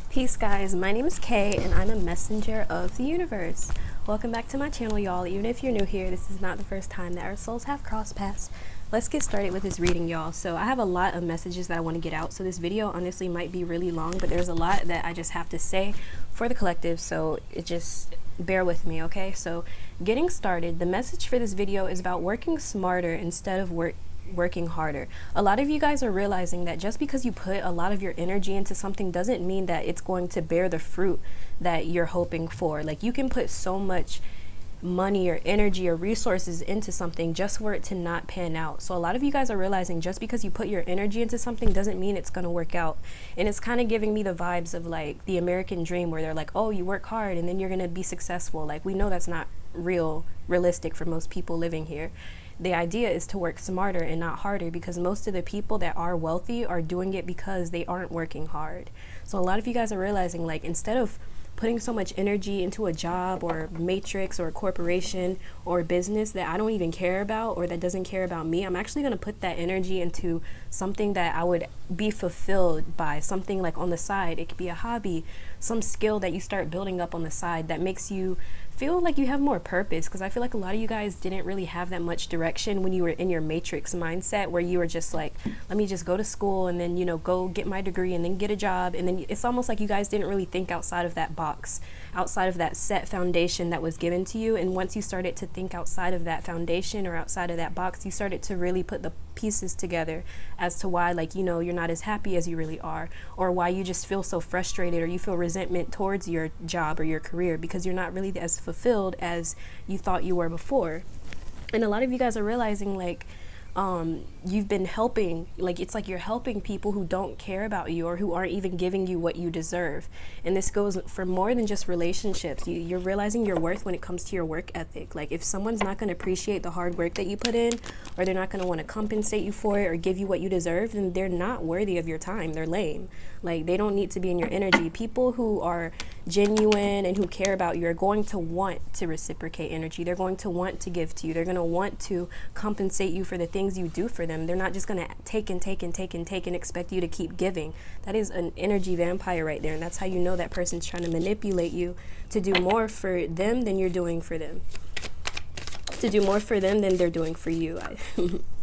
Peace guys, my name is Kay and I'm a messenger of the universe. Welcome back to my channel, y'all. Even if you're new here, this is not the first time that our souls have crossed paths. Let's get started with this reading, y'all. So I have a lot of messages that I want to get out, so this video honestly might be really long, but there's a lot that I just have to say for the collective, so it just bear with me, okay? So getting started, the message for this video is about working smarter instead of working harder. A lot of you guys are realizing that just because you put a lot of your energy into something doesn't mean that it's going to bear the fruit that you're hoping for. Like, you can put so much money or energy or resources into something just for it to not pan out. So a lot of you guys are realizing just because you put your energy into something doesn't mean it's going to work out. And it's kind of giving me the vibes of like the American dream, where they're like, oh, you work hard and then you're going to be successful. Like, we know that's not realistic for most people living here. The idea is to work smarter and not harder, because most of the people that are wealthy are doing it because they aren't working hard. So a lot of you guys are realizing, like, instead of putting so much energy into a job or matrix or a corporation or a business that I don't even care about or that doesn't care about me, I'm actually going to put that energy into something that I would be fulfilled by, something like on the side. It could be a hobby, some skill that you start building up on the side that makes you feel like you have more purpose, because I feel like a lot of you guys didn't really have that much direction when you were in your matrix mindset, where you were just like, let me just go to school and then, you know, go get my degree and then get a job. And then it's almost like you guys didn't really think outside of that box, outside of that set foundation that was given to you. And once you started to think outside of that foundation or outside of that box, you started to really put the pieces together as to why, like, you know, you're not as happy as you really are, or why you just feel so frustrated, or you feel resentment towards your job or your career because you're not really as fulfilled as you thought you were before. And a lot of you guys are realizing, like, you've been helping, like, it's like you're helping people who don't care about you or who aren't even giving you what you deserve. And this goes for more than just relationships. You're realizing your worth when it comes to your work ethic. Like, if someone's not going to appreciate the hard work that you put in, or they're not going to want to compensate you for it or give you what you deserve, then they're not worthy of your time. They're lame. Like, they don't need to be in your energy. People who are genuine and who care about you are going to want to reciprocate energy. They're going to want to give to you. They're going to want to compensate you for the things you do for them. They're not just going to take and take and take and take and expect you to keep giving. That is an energy vampire right there. And that's how you know that person's trying to manipulate you to do more for them than you're doing for them. To do more for them than they're doing for you. I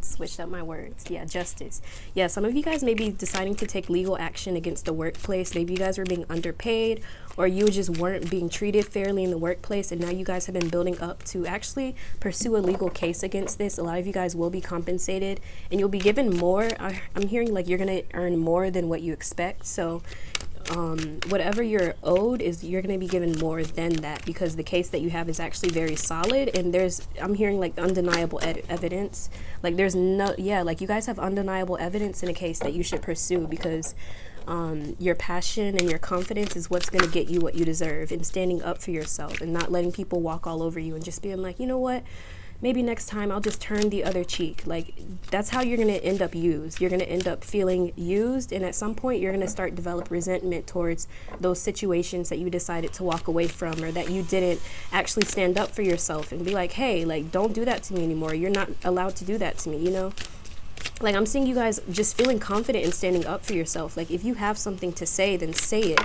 switched up my words. Yeah, justice. Yeah, some of you guys may be deciding to take legal action against the workplace. Maybe you guys were being underpaid, or you just weren't being treated fairly in the workplace, and now you guys have been building up to actually pursue a legal case against this. A lot of you guys will be compensated, and you'll be given more. I'm hearing like you're going to earn more than what you expect. So whatever you're owed is, you're going to be given more than that, because the case that you have is actually very solid. And I'm hearing like undeniable evidence. Like, there's no, yeah, like you guys have undeniable evidence in a case that you should pursue, because your passion and your confidence is what's going to get you what you deserve, and standing up for yourself and not letting people walk all over you and just being like, you know what, maybe next time I'll just turn the other cheek. Like, that's how you're going to end up used. You're going to end up feeling used, and at some point you're going to start develop resentment towards those situations that you decided to walk away from, or that you didn't actually stand up for yourself and be like, hey, like, don't do that to me anymore. You're not allowed to do that to me, you know? Like, I'm seeing you guys just feeling confident in standing up for yourself. Like, if you have something to say, then say it,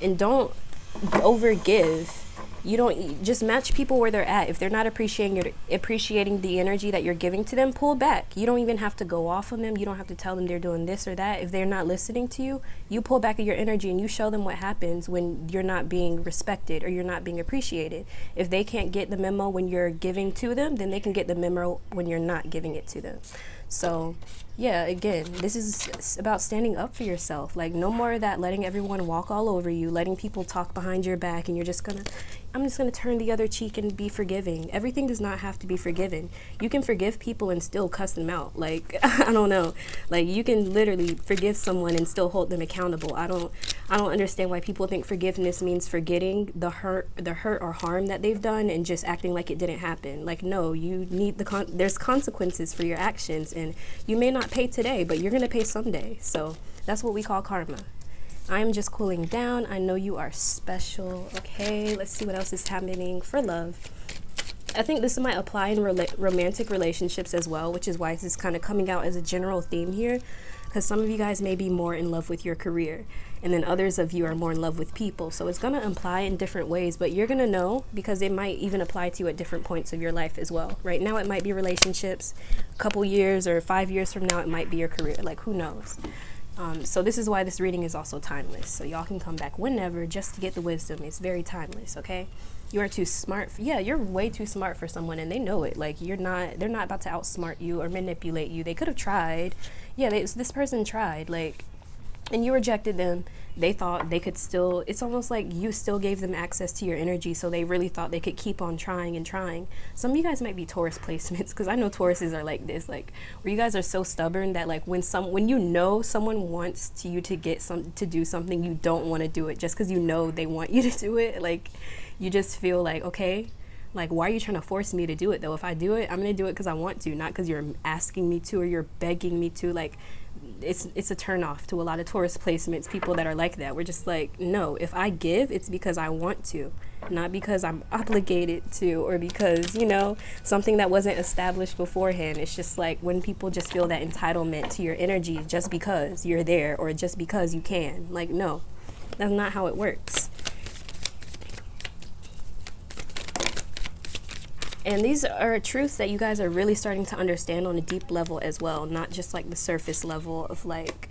and don't overgive. You don't just match people where they're at. If they're not appreciating the energy that you're giving to them, pull back. You don't even have to go off on them. You don't have to tell them they're doing this or that. If they're not listening to you, you pull back your energy and you show them what happens when you're not being respected or you're not being appreciated. If they can't get the memo when you're giving to them, then they can get the memo when you're not giving it to them. So yeah, again, this is about standing up for yourself. Like, no more of that letting everyone walk all over you, letting people talk behind your back, and you're just gonna, I'm just gonna turn the other cheek and be forgiving. Everything does not have to be forgiven. You can forgive people and still cuss them out. Like, I don't know. Like, you can literally forgive someone and still hold them accountable. I don't understand why people think forgiveness means forgetting the hurt or harm that they've done and just acting like it didn't happen. Like, no, you need there's consequences for your actions, and you may not pay today, but you're gonna pay someday. So that's what we call karma. I am just cooling down. I know you are special. Okay, let's see what else is happening for love. I think this might apply in romantic relationships as well, which is why this is kind of coming out as a general theme here. because some of you guys may be more in love with your career, and then others of you are more in love with people. So it's going to apply in different ways, but you're going to know because it might even apply to you at different points of your life as well. Right now it might be relationships, a couple years or 5 years from now it might be your career, like who knows. So this is why this reading is also timeless, so y'all can come back whenever just to get the wisdom. It's very timeless. Okay, you are too smart yeah, you're way too smart for someone, and they know it. Like, they're not about to outsmart you or manipulate you. They could have tried. Yeah, this person tried, like, and you rejected them. They thought they could still, it's almost like you still gave them access to your energy, so they really thought they could keep on trying and trying. Some of you guys might be Taurus placements, because I know Tauruses are like this, like, where you guys are so stubborn that, like, when you know someone wants you to do something, you don't want to do it just because you know they want you to do it. Like, you just feel like, okay, like, why are you trying to force me to do it though? If I do it, I'm gonna do it because I want to, not because you're asking me to or you're begging me to. Like, it's a turn off to a lot of Taurus placements, people that are like that. We're just like, no, if I give, it's because I want to, not because I'm obligated to, or because, you know, something that wasn't established beforehand. It's just like when people just feel that entitlement to your energy just because you're there or just because you can. Like, no, that's not how it works. And these are truths that you guys are really starting to understand on a deep level as well, not just like the surface level of like,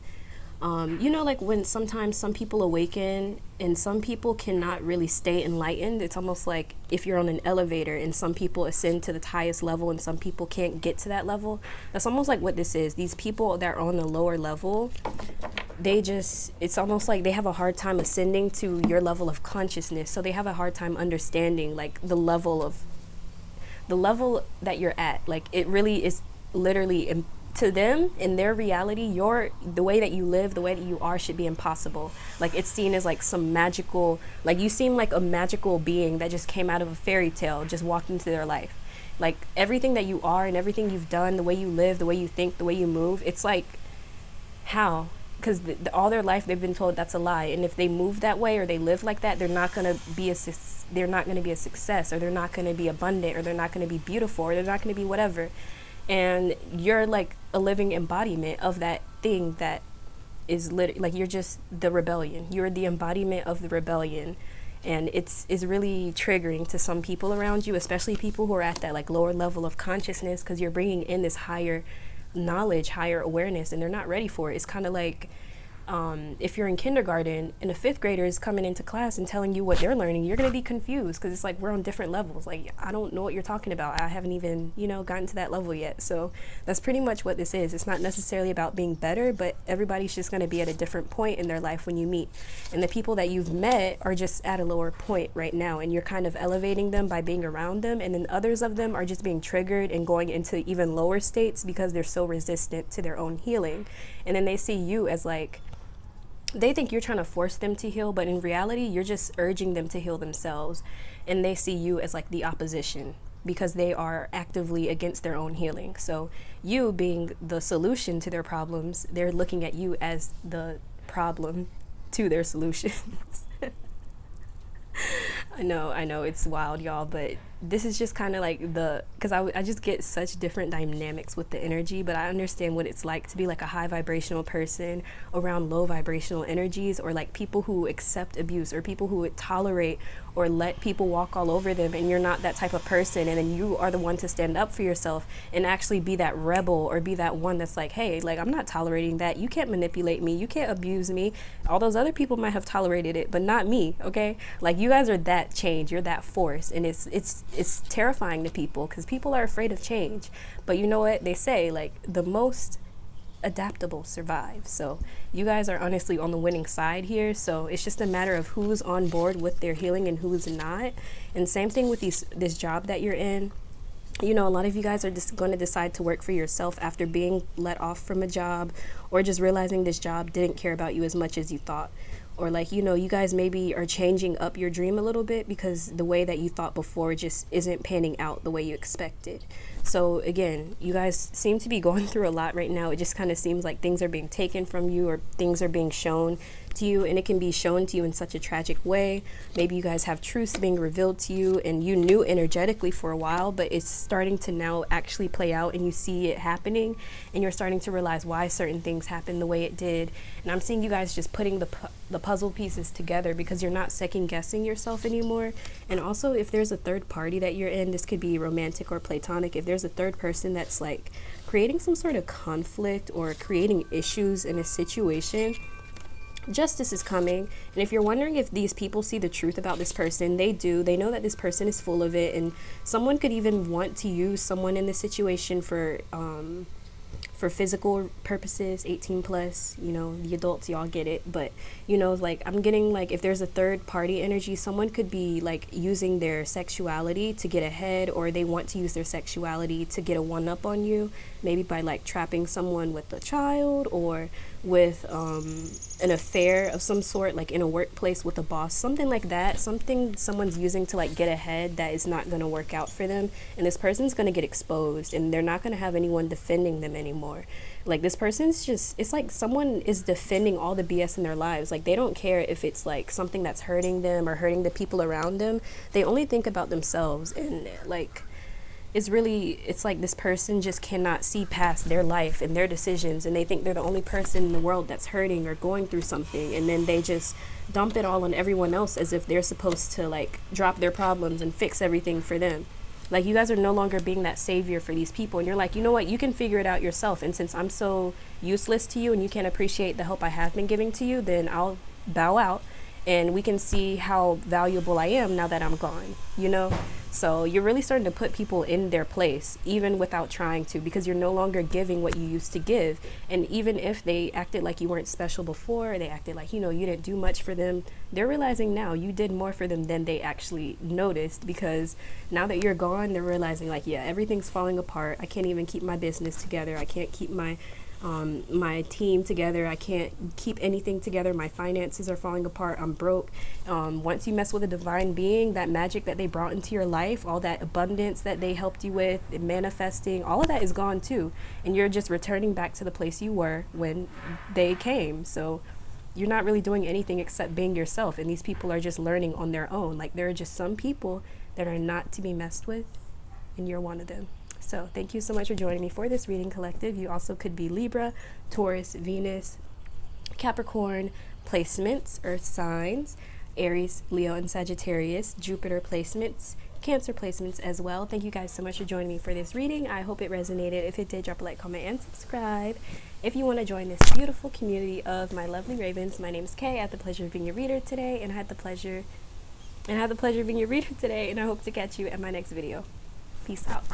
you know, like when sometimes some people awaken and some people cannot really stay enlightened. It's almost like if you're on an elevator and some people ascend to the highest level and some people can't get to that level. That's almost like what this is. These people that are on the lower level, it's almost like they have a hard time ascending to your level of consciousness. So they have a hard time understanding like the level that you're at. Like, it really is literally, to them, in their reality, the way that you live, the way that you are should be impossible. Like, it's seen as like some magical, like, you seem like a magical being that just came out of a fairy tale, just walked into their life. Like, everything that you are and everything you've done, the way you live, the way you think, the way you move, it's like, how? Because all their life they've been told that's a lie, and if they move that way or they live like that, they're not going to be a success, or they're not going to be abundant, or they're not going to be beautiful, or they're not going to be whatever. And you're like a living embodiment of that thing that is like, you're just the rebellion. You're the embodiment of the rebellion, and it's really triggering to some people around you, especially people who are at that like lower level of consciousness, because you're bringing in this higher knowledge, higher awareness, and they're not ready for it. It's kind of like if you're in kindergarten and a fifth grader is coming into class and telling you what they're learning, you're going to be confused, because it's like we're on different levels. Like, I don't know what you're talking about. I haven't even, you know, gotten to that level yet. So that's pretty much what this is. It's not necessarily about being better, but everybody's just going to be at a different point in their life when you meet. And the people that you've met are just at a lower point right now, and you're kind of elevating them by being around them. And then others of them are just being triggered and going into even lower states because they're so resistant to their own healing. And then they see you as like, they think you're trying to force them to heal, but in reality, you're just urging them to heal themselves. And they see you as like the opposition because they are actively against their own healing. So you being the solution to their problems, they're looking at you as the problem to their solutions. I know it's wild, y'all, but this is just kind of like because I just get such different dynamics with the energy, but I understand what it's like to be like a high vibrational person around low vibrational energies, or like people who accept abuse, or people who would tolerate or let people walk all over them, and you're not that type of person, and then you are the one to stand up for yourself and actually be that rebel, or be that one that's like, hey, like, I'm not tolerating that. You can't manipulate me, you can't abuse me. All those other people might have tolerated it, but not me. Okay, like, you guys are that change, you're that force, and it's terrifying to people because people are afraid of change. But you know what they say, like, the most adaptable survive. So you guys are honestly on the winning side here. So it's just a matter of who's on board with their healing and who's not. And same thing with this job that you're in. You know, a lot of you guys are just going to decide to work for yourself after being let off from a job, or just realizing this job didn't care about you as much as you thought. Or like, you know, you guys maybe are changing up your dream a little bit because the way that you thought before just isn't panning out the way you expected. So again, you guys seem to be going through a lot right now. It just kind of seems like things are being taken from you, or things are being shown to you, and it can be shown to you in such a tragic way. Maybe you guys have truths being revealed to you and you knew energetically for a while, but it's starting to now actually play out and you see it happening and you're starting to realize why certain things happened the way it did. And I'm seeing you guys just putting the puzzle pieces together because you're not second guessing yourself anymore. And also, if there's a third party that you're in, this could be romantic or platonic, if there's a third person that's like creating some sort of conflict or creating issues in a situation, justice is coming. And if you're wondering if these people see the truth about this person, they do. They know that this person is full of it, and someone could even want to use someone in this situation for physical purposes. 18 plus, you know, the adults, y'all get it. But you know, like, I'm getting like, if there's a third party energy, someone could be like using their sexuality to get ahead, or they want to use their sexuality to get a one up on you, maybe by like trapping someone with a child or with an affair of some sort, like in a workplace with a boss, something like that. Something someone's using to like get ahead that is not going to work out for them, and this person's going to get exposed and they're not going to have anyone defending them anymore. Like, this person's just, it's like someone is defending all the BS in their lives. Like, they don't care if it's like something that's hurting them or hurting the people around them. They only think about themselves. And like, it's like this person just cannot see past their life and their decisions, and they think they're the only person in the world that's hurting or going through something, and then they just dump it all on everyone else as if they're supposed to like drop their problems and fix everything for them. Like, you guys are no longer being that savior for these people, and you're like, you know what, you can figure it out yourself, and since I'm so useless to you and you can't appreciate the help I have been giving to you, then I'll bow out and we can see how valuable I am now that I'm gone, you know? So you're really starting to put people in their place, even without trying to, because you're no longer giving what you used to give. And even if they acted like you weren't special before, they acted like, you know, you didn't do much for them, they're realizing now you did more for them than they actually noticed, because now that you're gone, they're realizing like, yeah, everything's falling apart. I can't even keep my business together. I can't keep my team together. I can't keep anything together. My finances are falling apart. I'm broke. Once you mess with a divine being, that magic that they brought into your life, all that abundance that they helped you with, manifesting, all of that is gone too. And you're just returning back to the place you were when they came. So you're not really doing anything except being yourself. And these people are just learning on their own. Like, there are just some people that are not to be messed with, and you're one of them. So thank you so much for joining me for this reading, collective. You also could be Libra, Taurus, Venus, Capricorn placements, earth signs, Aries, Leo, and Sagittarius, Jupiter placements, Cancer placements as well. Thank you guys so much for joining me for this reading. I hope it resonated. If it did, drop a like, comment, and subscribe. If you want to join this beautiful community of my lovely ravens, my name is Kay. I had the pleasure of being your reader today, and I had the pleasure of being your reader today, and I hope to catch you at my next video. Peace out.